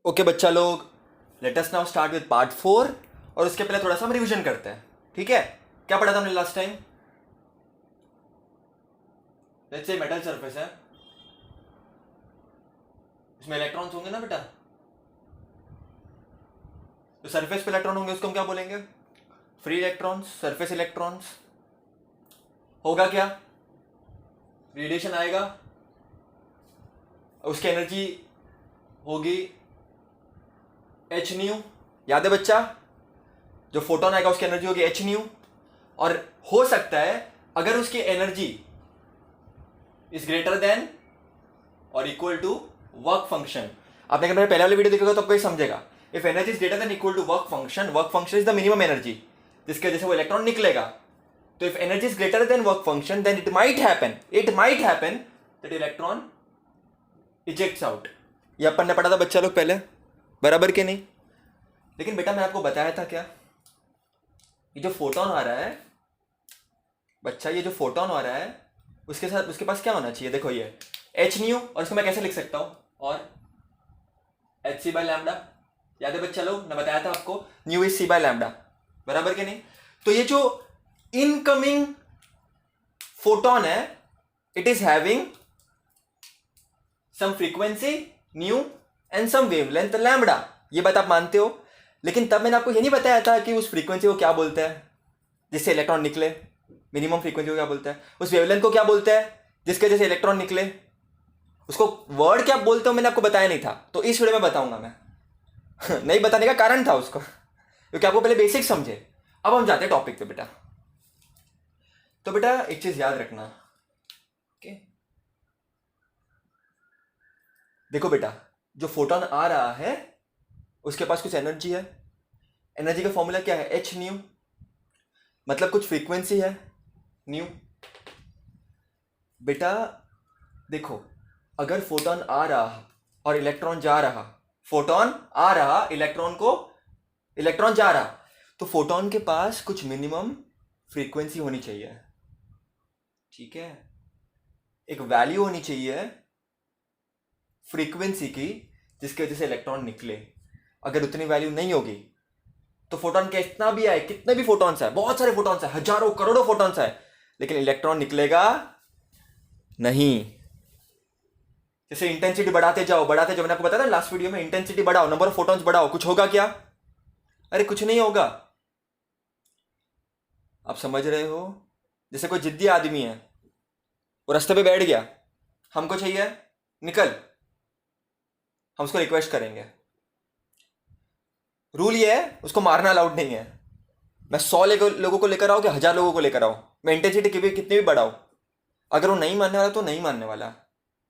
Okay बच्चा लोग, let us now start with part 4 और उसके पहले थोड़ा सा हम रिवीजन करते हैं। ठीक है, क्या पढ़ा था हमने last time? Let's say metal surface है, इसमें इलेक्ट्रॉन्स होंगे ना बेटा। तो सरफेस पे इलेक्ट्रॉन होंगे उसको हम क्या बोलेंगे? Free electrons, surface electrons. होगा क्या? रेडिएशन आएगा, उसकी एनर्जी होगी एच न्यू। याद है बच्चा? जो फोटोन आएगा उसकी एनर्जी होगी एच न्यू। और हो सकता है अगर उसकी एनर्जी इज ग्रेटर देन और इक्वल टू वर्क फंक्शन। आपने अगर मेरे पहले वाली वीडियो देखोगे तो आपको ये समझेगा। If energy is greater than equal to work function is the minimum energy जिसके वजह से वो इलेक्ट्रॉन निकलेगा। तो if energy is greater than work function then it might happen that electron ejects out. ये अपन ने पढ़ा था बच्चा लोग पहले, बराबर के नहीं? लेकिन बेटा मैं आपको बताया था क्या, ये जो फोटोन आ रहा है बच्चा, ये जो फोटोन आ रहा है उसके साथ उसके पास क्या होना चाहिए? देखो ये एच न्यू, और इसको मैं कैसे लिख सकता हूं? और एच सी बाय लैम्डा। याद है बच्चा लोग, मैं बताया था आपको nu is c by lambda, बराबर के नहीं? तो ये जो इनकमिंग फोटोन है it is having some frequency nu and some wavelength lambda. ये बात आप मानते हो? लेकिन तब मैंने आपको ये नहीं बताया था कि उस फ्रीक्वेंसी को क्या बोलते हैं जिससे इलेक्ट्रॉन निकले। मिनिमम फ्रीक्वेंसी को क्या बोलते हैं? उस वेवलेंथ को क्या बोलते हैं जिसके वजह से इलेक्ट्रॉन निकले? उसको वर्ड क्या बोलते हो मैंने आपको बताया नहीं था, तो इस वीडियो में बताऊंगा मैं। नहीं बताने का कारण था उसको क्योंकि आपको पहले बेसिक समझे। अब हम जाते हैं टॉपिक पे बेटा। तो बेटा एक चीज याद रखना, ओके? देखो बेटा, जो फोटोन आ रहा है उसके पास कुछ एनर्जी है। एनर्जी का फॉर्मूला क्या है? एच न्यू, मतलब कुछ फ्रीक्वेंसी है न्यू। बेटा देखो, अगर फोटोन आ रहा और इलेक्ट्रॉन जा रहा, फोटोन आ रहा इलेक्ट्रॉन जा रहा, तो फोटोन के पास कुछ मिनिमम फ्रीक्वेंसी होनी चाहिए। ठीक है, एक वैल्यू होनी चाहिए फ्रीक्वेंसी की जिसकी वजह से इलेक्ट्रॉन निकले। अगर उतनी वैल्यू नहीं होगी तो फोटोन कितना भी आए, कितने भी फोटॉन्स है, बहुत सारे फोटॉन्स है, हजारों करोड़ों फोटॉन्स है, लेकिन इलेक्ट्रॉन निकलेगा नहीं। जैसे इंटेंसिटी बढ़ाते जाओ मैंने आपको बताया था लास्ट वीडियो में, इंटेंसिटी बढ़ाओ, नंबर ऑफ फोटॉन्स बढ़ाओ, कुछ होगा क्या? अरे कुछ नहीं होगा। आप समझ रहे हो? जैसे कोई जिद्दी आदमी है, वो रास्ते पे बैठ गया, हमको चाहिए निकल, हम उसको रिक्वेस्ट करेंगे। रूल ये है उसको मारना अलाउड नहीं है। मैं 100 लोगों को लेकर आऊँ कि 1000 लोगों को लेकर आऊँ, मैं इंटेंसिटी कितनी भी बढ़ाऊँ, अगर वो नहीं मानने वाला तो नहीं मानने वाला,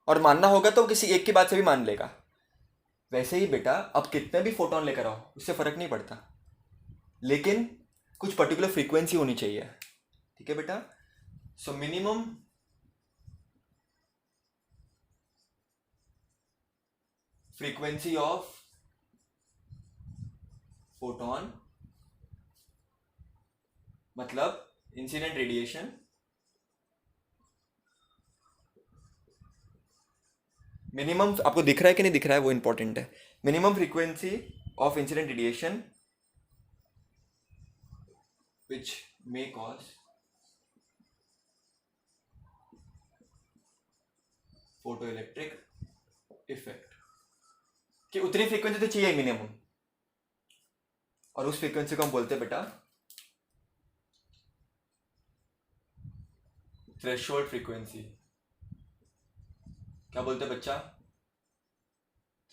और मानना होगा तो किसी एक की बात से भी मान लेगा। वैसे ही बेटा अब कितने भी फोटोन लेकर आओ उससे फर्क नहीं पड़ता, लेकिन कुछ पर्टिकुलर फ्रीक्वेंसी होनी चाहिए। ठीक है बेटा? So minimum frequency of photon मतलब इंसिडेंट रेडिएशन मिनिमम, आपको दिख रहा है कि नहीं दिख रहा है वो इंपॉर्टेंट है। Minimum frequency of incident radiation which may cause photoelectric effect, कि उतनी फ्रीक्वेंसी तो चाहिए मिनिमम, और उस फ्रीक्वेंसी को हम बोलते हैं बेटा थ्रेशोल्ड फ्रीक्वेंसी। क्या बोलते हैं बच्चा?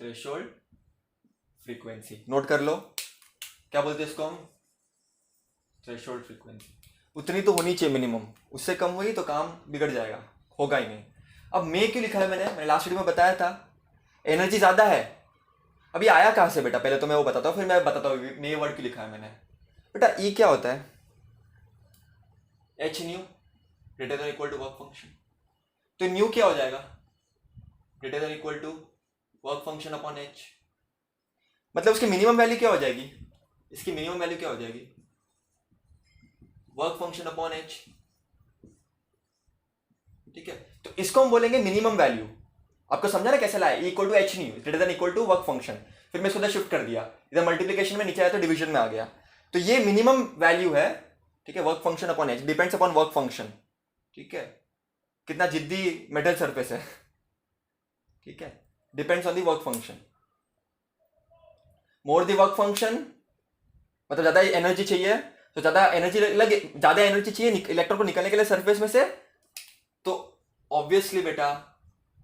Threshold frequency. नोट कर लो, क्या बोलते हैं इसको हम? Threshold frequency. उतनी तो होनी चाहिए मिनिमम, उससे कम हुई तो काम बिगड़ जाएगा, होगा ही नहीं। अब मे क्यों लिखा है मैंने लास्ट वीडियो में बताया था, एनर्जी ज्यादा है। अभी आया कहाँ से बेटा? पहले तो मैं वो बताता हूँ, फिर मैं बताता हूँ मे वर्ड क्यों लिखा है मैंने। बेटा ई क्या होता है? H nu greater than equal to work function. तो न्यू क्या हो जाएगा? Greater than equal to work function upon h. मतलब उसकी मिनिमम वैल्यू क्या हो जाएगी? इसकी मिनिमम वैल्यू क्या हो जाएगी? Work function upon H. ठीक है, तो इसको हम बोलेंगे मिनिमम वैल्यू। आपको समझा ना कैसे लाए? Equal to h nu greater than equal to work function. फिर मैं इसको उधर शिफ्ट कर दिया, इधर मल्टीप्लिकेशन में नीचे आया तो डिवीजन में आ गया। तो ये मिनिमम वैल्यू है, ठीक है, work function upon H, depends upon work function, ठीक है, कितना जिद्दी मेटल सरफेस है, ठीक है, depends on the work function. More the work function मतलब ज्यादा एनर्जी चाहिए, तो ज्यादा एनर्जी चाहिए इलेक्ट्रॉन को निकलने के लिए सरफेस में से, तो ऑब्वियसली बेटा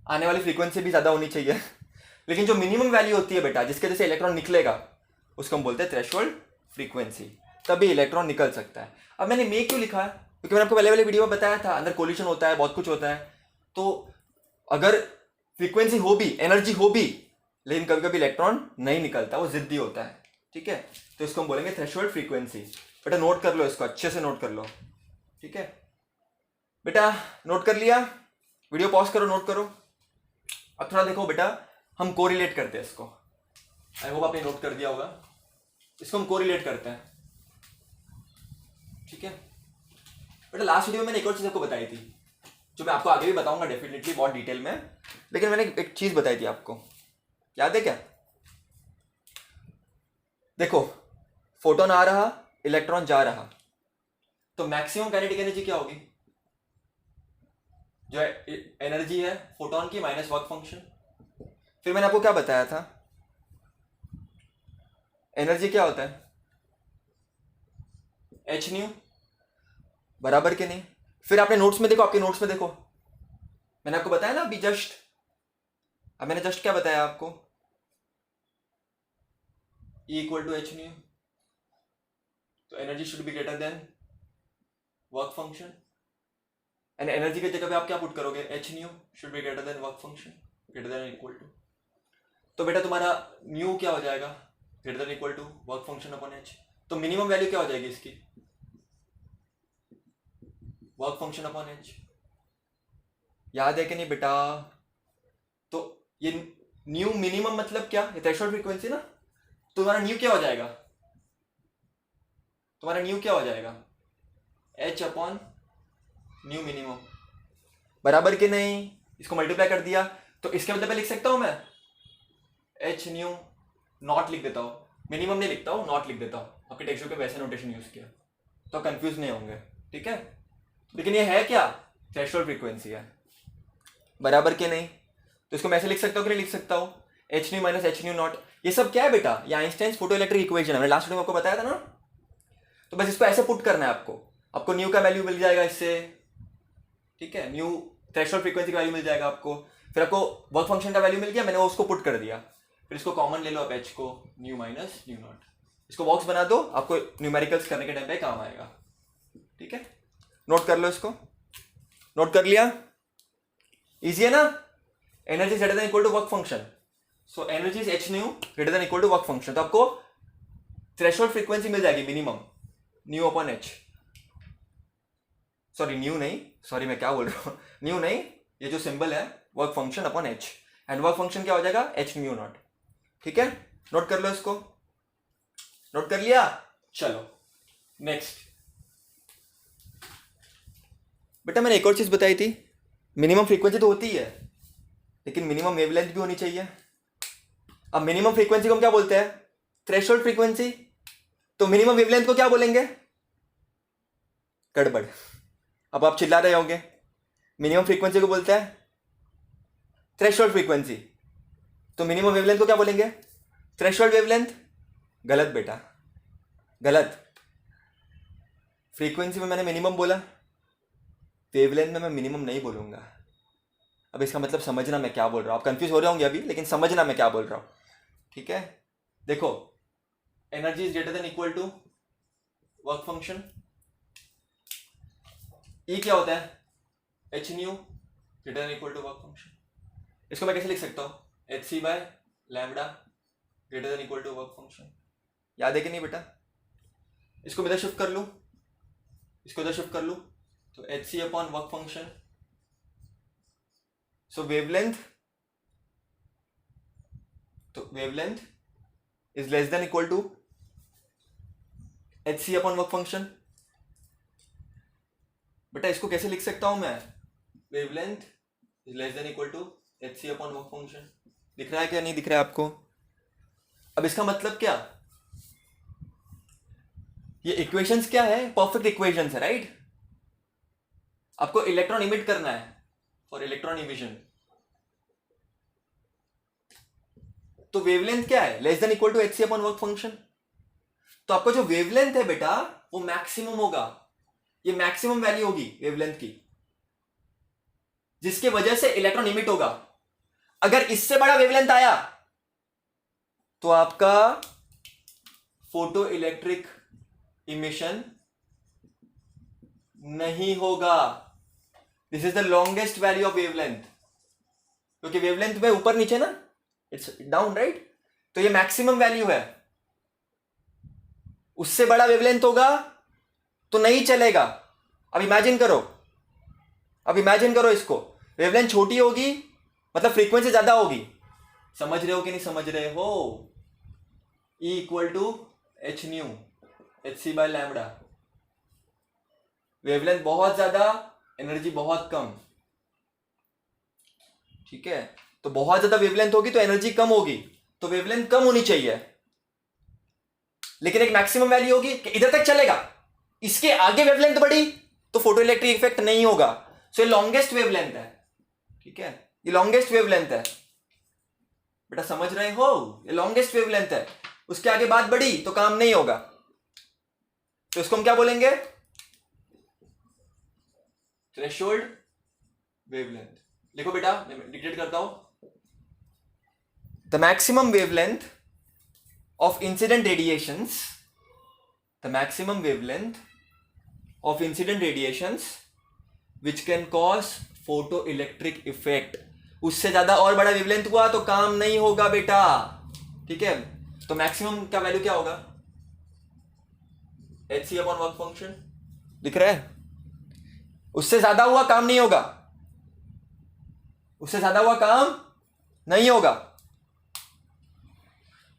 आने वाली फ्रीक्वेंसी भी ज्यादा होनी चाहिए। लेकिन जो मिनिमम वैल्यू होती है बेटा जिसके जैसे इलेक्ट्रॉन निकलेगा उसको हम बोलते हैं थ्रेशोल्ड फ्रीक्वेंसी, तभी इलेक्ट्रॉन निकल सकता है। अब मैंने मे क्यों लिखा है, क्योंकि मैंने आपको पहले वाले वीडियो में बताया था अंदर कोलिशन होता है, बहुत कुछ होता है, तो अगर फ्रीक्वेंसी हो भी, एनर्जी हो भी, लेकिन कभी कभी इलेक्ट्रॉन नहीं निकलता, वो जिद्दी होता है, ठीक है, तो इसको हम बोलेंगे थ्रेशोल्ड फ्रीक्वेंसी। बेटा नोट कर लो इसको, अच्छे से नोट कर लो, ठीक है बेटा, नोट कर लिया, वीडियो पॉज करो, नोट करो। अब थोड़ा देखो बेटा, हम कोरिलेट करते हैं इसको, आई होप आपने नोट कर दिया होगा, इसको हम कोरिलेट करते हैं, ठीक है बेटा। लास्ट वीडियो में मैंने एक और चीज आपको बताई थी, जो मैं आपको आगे भी बताऊंगा डेफिनेटली बहुत डिटेल में, लेकिन मैंने एक चीज बताई थी आपको, याद है क्या? देखो, फोटोन आ रहा, इलेक्ट्रॉन जा रहा, तो मैक्सिमम काइनेटिक एनर्जी क्या होगी? जो एनर्जी है फोटोन की माइनस वर्क फंक्शन। फिर मैंने आपको क्या बताया था, एनर्जी क्या होता है? एच न्यू, बराबर के नहीं? फिर आपने नोट्स में देखो, आपके नोट्स में देखो, मैंने आपको बताया ना अभी जस्ट, अब मैंने जस्ट क्या बताया आपको, E equal to h nu, तो energy should be greater than work function, and energy की जगह पे आप क्या पुट करोगे, h nu should be greater than work function, greater than equal to, तो बेटा तुम्हारा न्यू क्या हो जाएगा, greater than equal to work function upon h, तो मिनिमम वैल्यू क्या हो जाएगी इसकी, वर्क फंक्शन अपॉन एच। याद है कि नहीं बेटा? तो ये न्यू मिनिमम मतलब क्या, थ्रेशोल्ड फ्रीक्वेंसी ना, तो तुम्हारा न्यू क्या हो जाएगा, तुम्हारा न्यू क्या हो जाएगा, एच अपॉन न्यू मिनिमम, बराबर के नहीं? इसको मल्टीप्लाई कर दिया, तो इसके मतलब लिख सकता हूं मैं एच न्यू नॉट लिख देता हूं, मिनिमम नहीं लिखता हूं, नॉट लिख देता हूं, आपके टेक्स्ट बुक पे वैसे नोटेशन यूज किया तो कंफ्यूज नहीं होंगे, ठीक है। लेकिन ये है क्या, थ्रेशोल्ड फ्रीक्वेंसी है, बराबर के नहीं? तो इसको मैं ऐसे लिख सकता हूँ कि नहीं लिख सकता हूँ, H new minus H new not. ये सब क्या है बेटा, ये आइंस्टाइन फोटो इलेक्ट्रिक इक्वेशन है, मैंने लास्ट वीडियो में आपको बताया था ना। तो बस इसको ऐसे पुट करना है आपको न्यू का वैल्यू मिल जाएगा इससे, ठीक है, न्यू थ्रेशोल्ड फ्रीक्वेंसी का वैल्यू मिल जाएगा आपको, फिर आपको वर्क फंक्शन का वैल्यू मिल गया, मैंने उसको पुट कर दिया, फिर इसको कॉमन ले लो आप एच को, न्यू माइनस न्यू नॉट, इसको बॉक्स बना दो, आपको न्यूमेरिकल्स करने के टाइम पे काम आएगा, ठीक है। नोट कर लो इसको, नोट कर लिया, इजी है ना? Energy greater than equal to work function, so energy is h nu greater than equal to work function, तो आपको थ्रेशोल्ड फ्रीक्वेंसी मिल जाएगी minimum, nu upon h, sorry nu नहीं, सॉरी मैं क्या बोल रहा हूँ, न्यू नहीं, ये जो सिंबल है work function upon H, and work function क्या हो जाएगा, एच न्यू नॉट, ठीक है। नोट कर लो इसको, नोट कर लिया? चलो नेक्स्ट बेटा, मैंने एक और चीज बताई थी, मिनिमम फ्रीक्वेंसी तो होती है लेकिन मिनिमम वेवलेंथ भी होनी चाहिए। अब मिनिमम फ्रीक्वेंसी को हम क्या बोलते हैं, थ्रेशोल्ड फ्रीक्वेंसी, तो मिनिमम वेवलेंथ को क्या बोलेंगे, गड़बड़, अब आप चिल्ला रहे होंगे, मिनिमम फ्रीक्वेंसी को बोलते हैं थ्रेशोल्ड फ्रीक्वेंसी, तो मिनिमम वेवलेंथ को क्या बोलेंगे, थ्रेशोल्ड वेवलेंथ। गलत बेटा, गलत, फ्रीक्वेंसी में मैंने मिनिमम बोला, वेवलेंथ में मैं मिनिमम नहीं बोलूंगा। अब इसका मतलब समझना मैं क्या बोल रहा हूँ, आप कंफ्यूज हो रहे होंगे अभी, लेकिन समझना मैं क्या बोल रहा हूँ, ठीक है। देखो, energy is greater than equal to work function, E क्या होता है, h nu greater than equal to work function, इसको मैं कैसे लिख सकता हूँ, h c by lambda greater than equal to work function. याद है कि नहीं बेटा? इसको मैं इधर शिफ्ट कर लूँ, इसको इधर शिफ्ट कर लूँ, तो h c upon work function, so wavelength, तो wavelength is less than equal to h c upon work function. बेटा इसको कैसे लिख सकता हूं मैं, wavelength is less than equal to h c upon work function. दिख रहा है क्या, नहीं दिख रहा है आपको? अब इसका मतलब क्या, ये इक्वेशंस क्या है, परफेक्ट इक्वेशंस है, राइट। आपको इलेक्ट्रॉन इमिट करना है फॉर इलेक्ट्रॉन इमिशन। तो वेवलेंथ क्या है, less than equal to h c upon work function. तो आपका जो वेवलेंथ है बेटा वो मैक्सिमम होगा, ये मैक्सिमम वैल्यू होगी वेवलेंथ की, जिसके वजह से इलेक्ट्रॉन इमिट होगा। अगर इससे बड़ा वेवलेंथ आया तो आपका फोटो इलेक्ट्रिक इमिशन नहीं होगा। This is the longest value of wavelength, क्योंकि वेवलेंथ में ऊपर नीचे ना, इट्स डाउन, राइट। तो ये मैक्सिमम वैल्यू है, उससे बड़ा वेवलेंथ होगा तो नहीं चलेगा। अब इमेजिन करो, इसको, वेवलेंथ छोटी होगी मतलब फ्रीक्वेंसी ज्यादा होगी, समझ रहे हो कि नहीं समझ रहे हो। E equal to h nu h c by lambda, wavelength बहुत ज्यादा, एनर्जी बहुत कम, ठीक है। तो बहुत ज्यादा वेवलेंथ होगी तो एनर्जी कम होगी, तो वेवलेंथ कम होनी चाहिए, लेकिन एक मैक्सिमम वैल्यू होगी कि इधर तक चलेगा, इसके आगे वेवलेंथ बढ़ी तो फोटो इलेक्ट्रिक इफेक्ट नहीं होगा। सो ये लॉन्गेस्ट वेवलेंथ है, ठीक है, ये लॉन्गेस्ट वेवलेंथ है बेटा, समझ रहे हो, ये लॉन्गेस्ट वेवलेंथ है। उसके आगे बात बढ़ी तो काम नहीं होगा, तो इसको हम क्या बोलेंगे, थ्रेशोल्ड वेवलेंथ। लिखो बेटा, मैं डिक्टेट करता हूं। The maximum wavelength of incident radiations, the maximum wavelength of incident radiations which can cause photoelectric effect। उससे ज्यादा और बड़ा वेवलेंथ हुआ तो काम नहीं होगा बेटा, ठीक है। तो मैक्सिमम का वैल्यू क्या होगा, h c upon work function, दिख रहा है। उससे ज्यादा हुआ काम नहीं होगा, उससे ज्यादा हुआ काम नहीं होगा।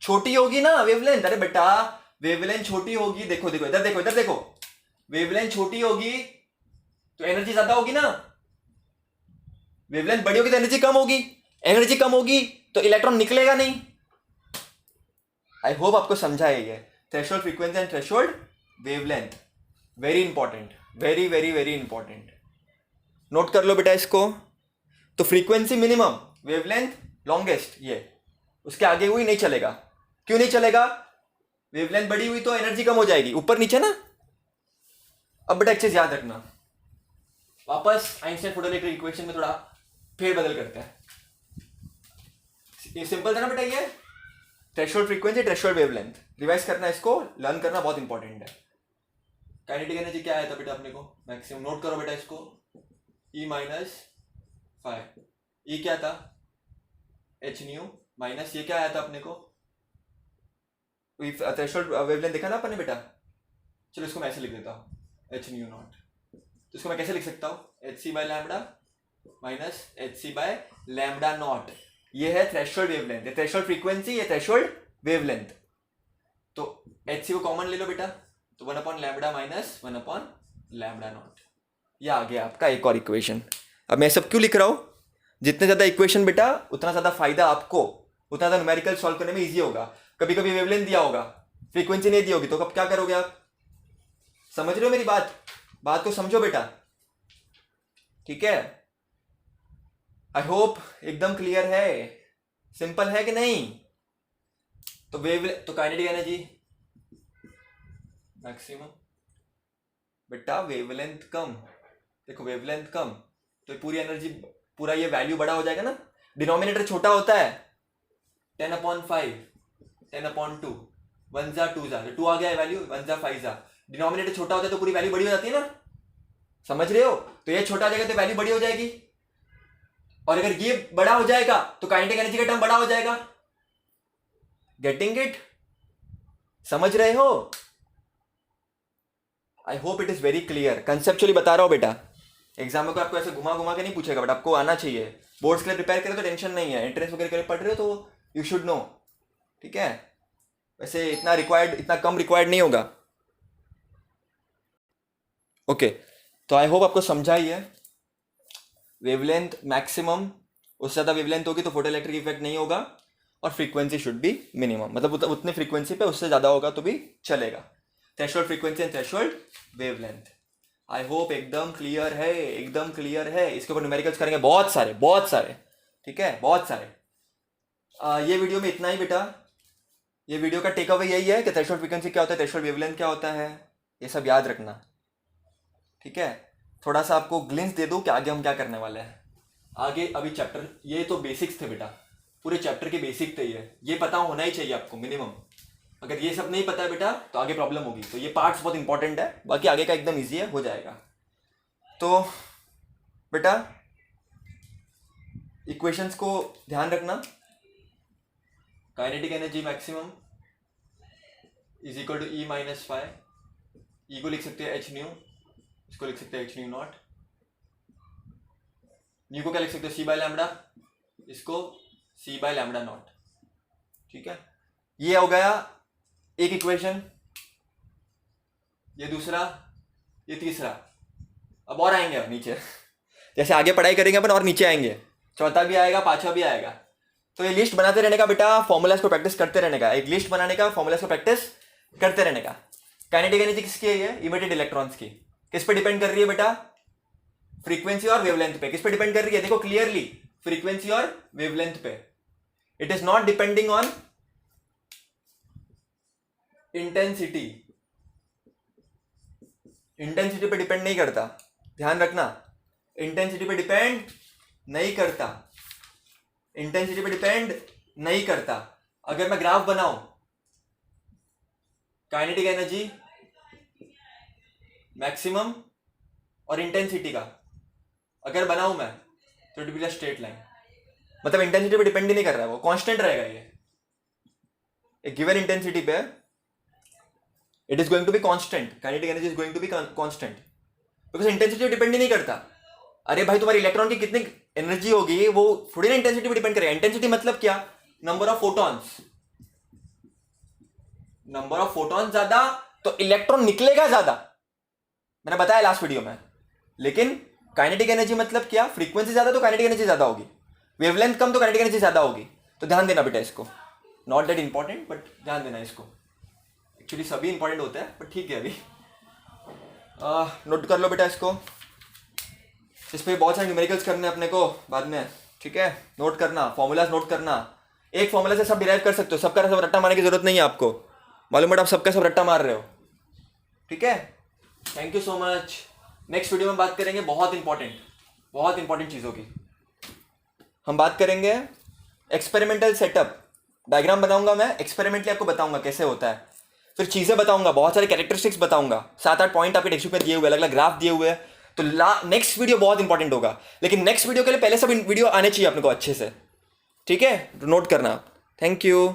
छोटी होगी ना वेवलेंथ, अरे बेटा वेवलेंथ छोटी होगी, देखो देखो इधर देखो, इधर देखो, वेवलेंथ छोटी होगी तो एनर्जी ज्यादा होगी ना, वेवलेंथ बड़ी होगी तो एनर्जी कम होगी, एनर्जी कम होगी तो इलेक्ट्रॉन निकलेगा नहीं। आई होप आपको समझा है ये threshold frequency and threshold wavelength, very important, very very very important, note कर लो बेटा इसको। तो फ्रीक्वेंसी मिनिमम, वेवलेंथ लॉन्गेस्ट, ये उसके आगे हुई नहीं चलेगा। क्यों नहीं चलेगा, वेवलेंथ बड़ी हुई तो एनर्जी कम हो जाएगी, ऊपर नीचे ना। अब बेटा एक चीज याद रखना, वापस आइंस्टाइन फोटो इलेक्ट्रिक इक्वेशन में थोड़ा फेरबदल करते हैं। ये सिंपल था ना बेटा, ये threshold frequency threshold wavelength, revise करना, इसको लर्न करना बहुत इंपॉर्टेंट है। काइनेटिक एनर्जी क्या आया था बेटा अपने को, मैक्सिमम, नोट करो बेटा इसको, E माइनस 5, E क्या था, एच न्यू माइनस, ये क्या आया था अपने को, थ्रेशोल्ड वेवलेंथ देखा ना अपन ने बेटा। चलो इसको मैं ऐसे लिख देता हूँ, एच न्यू नॉट, तो इसको मैं कैसे लिख सकता हूँ, h c by lambda minus h c by lambda not. ये है थ्रेशोल्ड वेवलेंथ, ये थ्रेशोल्ड फ्रीक्वेंसी, ये थ्रेशोल्ड वेवलेंथ। तो एच सी को कॉमन ले लो बेटा, तो 1 upon lambda minus 1 upon lambda not, ये आ गया आपका एक और इक्वेशन। अब मैं सब क्यों लिख रहा हूँ, जितने ज्यादा इक्वेशन बेटा उतना ज्यादा फायदा आपको, उतना ज्यादा न्यूमेरिकल सॉल्व करने में इजी होगा। कभी कभी वेवलेंथ दिया होगा, फ्रीक्वेंसी नहीं दी होगी, तो कब क्या करोगे आप, समझ रहे हो मेरी बात को समझो बेटा, ठीक है। आई होप एकदम क्लियर है, सिंपल है कि नहीं। तो तो काइनेटिक एनर्जी मैक्सिमम बेटा, वेवलेंथ कम, देखो वेवलेंथ कम तो पूरी एनर्जी, पूरा ये वैल्यू बड़ा हो जाएगा ना। डिनोमिनेटर छोटा होता है, 10/5, 10/2, 1 जा 2 जा, 2 आ गया है वैल्यू, 1 जा 5 जा। डिनोमिनेटर छोटा होता है तो पूरी वैल्यू बड़ी हो जाती है ना, समझ रहे हो। तो ये छोटा हो जाएगा तो वैल्यू बड़ी हो जाएगी, और अगर ये बड़ा हो जाएगा तो काइनेटिक एनर्जी का टर्म बड़ा हो जाएगा। गेटिंग इट, समझ रहे हो। I hope it is very clear, conceptually बता रहा हूं बेटा। एग्जाम में को आपको ऐसे घुमा घुमा के नहीं पूछेगा, बट आपको आना चाहिए। बोर्ड्स के लिए प्रिपेयर करें तो टेंशन नहीं है, एंट्रेंस वगैरह के लिए पढ़ रहे हो तो यू शुड नो, ठीक है। वैसे इतना कम रिक्वायर्ड नहीं होगा। ओके, तो आई होप आपको समझा ही है। वेवलेंथ मैक्सिमम, उससे ज़्यादा वेवलेंथ होगी तो फोटो इलेक्ट्रिक इफेक्ट नहीं होगा, और फ्रीक्वेंसी शुड बी मिनिमम, मतलब उतनी फ्रीक्वेंसी पे, उससे ज़्यादा होगा तो भी चलेगा। Threshold frequency and threshold wavelength. I hope एकदम क्लियर है, एकदम क्लियर है। इसके ऊपर न्यूमेरिकल्स करेंगे बहुत सारे, ठीक है, बहुत सारे। ये वीडियो में इतना ही बेटा। ये वीडियो का टेक अवे यही है कि थ्रेशोल्ड फ्रीक्वेंसी क्या होता है, थ्रेशोल्ड वेवलेंथ क्या होता है, ये सब याद रखना, ठीक है। थोड़ा सा आपको ग्लिम्स दे दूं कि आगे हम क्या करने वाले हैं। आगे अभी चैप्टर, ये तो बेसिक्स थे बेटा, पूरे चैप्टर के बेसिक थे ये पता होना ही चाहिए आपको मिनिमम। अगर ये सब नहीं पता है बेटा तो आगे प्रॉब्लम होगी। तो ये पार्ट्स बहुत इंपॉर्टेंट है, बाकी आगे का एकदम ईजी है, हो जाएगा। तो बेटा इक्वेशंस को ध्यान रखना। Kinetic energy maximum is equal to E minus five, E को लिख सकते हैं एच न्यू, इसको लिख सकते हैं एच न्यू नॉट, न्यू को क्या लिख सकते हैं सी बाय लैम्बडा, इसको सी बाय लैम्बडा नॉट, ठीक है। ये हो गया एक इक्वेशन, ये दूसरा, ये तीसरा। अब और आएंगे अब नीचे जैसे आगे पढ़ाई करेंगे अपन और नीचे आएंगे, चौथा भी आएगा, पांचवा भी आएगा। तो ये लिस्ट बनाते रहने का बेटा, फॉर्मूलाज को प्रैक्टिस करते रहने का, एक लिस्ट बनाने का, फॉर्मूलाज को प्रैक्टिस करते रहने का। काइनेटिक एनर्जी किसकी है, ये इमिटेड इलेक्ट्रॉन्स की। किस पे डिपेंड कर रही है बेटा, फ्रीक्वेंसी और वेवलेंथ पे। किस पे डिपेंड कर रही है, देखो क्लियरली, फ्रीक्वेंसी और वेवलेंथ पे। It is not depending on intensity, intensity पे डिपेंड नहीं करता, ध्यान रखना। इंटेंसिटी पे डिपेंड नहीं करता, इंटेंसिटी पे डिपेंड नहीं करता। अगर मैं ग्राफ बनाऊं काइनेटिक एनर्जी मैक्सिमम और इंटेंसिटी का, अगर बनाऊं मैं, तो it will be straight line, मतलब इंटेंसिटी पे डिपेंड ही नहीं कर रहा है, वो कांस्टेंट रहेगा। ये एक गिवन इंटेंसिटी पे it is going to be constant, kinetic energy is going to be constant, because intensity पे डिपेंड ही नहीं करता। अरे भाई तुम्हारी इलेक्ट्रॉन की कितनी एनर्जी होगी वो थोड़ी ना इंटेंसिटी पे डिपेंड करेगा। इंटेंसिटी मतलब क्या, number of photons, number of photons ज्यादा तो इलेक्ट्रॉन निकलेगा ज्यादा, मैंने बताया लास्ट वीडियो में। लेकिन काइनेटिक एनर्जी मतलब क्या, फ्रीक्वेंसी ज्यादा तो काइनेटिक एनर्जी ज्यादा होगी, वेवलेंथ कम तो काइनेटिक एनर्जी ज्यादा होगी। तो ध्यान देना बेटा इसको, नॉट दैट इंपॉर्टेंट बट ध्यान देना इसको। एक्चुअली सभी इंपॉर्टेंट होता है बट ठीक है। अभी नोट कर लो बेटा इसको, इस पर बहुत सारे न्यूमेरिकल्स करने अपने को बाद में, ठीक है। नोट करना, फॉर्मूलाज नोट करना। एक फॉर्मूला से सब डिराइव कर सकते हो, सबका सब रट्टा मारने की जरूरत नहीं है आपको, मालूम है आप सबका सब रट्टा मार रहे हो, ठीक है। Thank you so much. Next video में बात करेंगे बहुत इंपॉर्टेंट चीज़ों की। हम बात करेंगे एक्सपेरिमेंटल सेटअप, डायग्राम बनाऊंगा मैं, एक्सपेरिमेंटली आपको बताऊंगा कैसे होता है, फिर चीज़ें बताऊंगा, बहुत सारे कैरेक्टरिस्टिक्स बताऊंगा, 7-8 पॉइंट आपके टेक्स्ट बुक में दिए हुए, अलग अलग ग्राफ दिए हुए हैं। तो नेक्स्ट वीडियो बहुत इंपॉर्टेंट होगा, लेकिन नेक्स्ट वीडियो के लिए पहले सब वीडियो आने चाहिए अपने को अच्छे से, ठीक है। नोट करना। Thank you.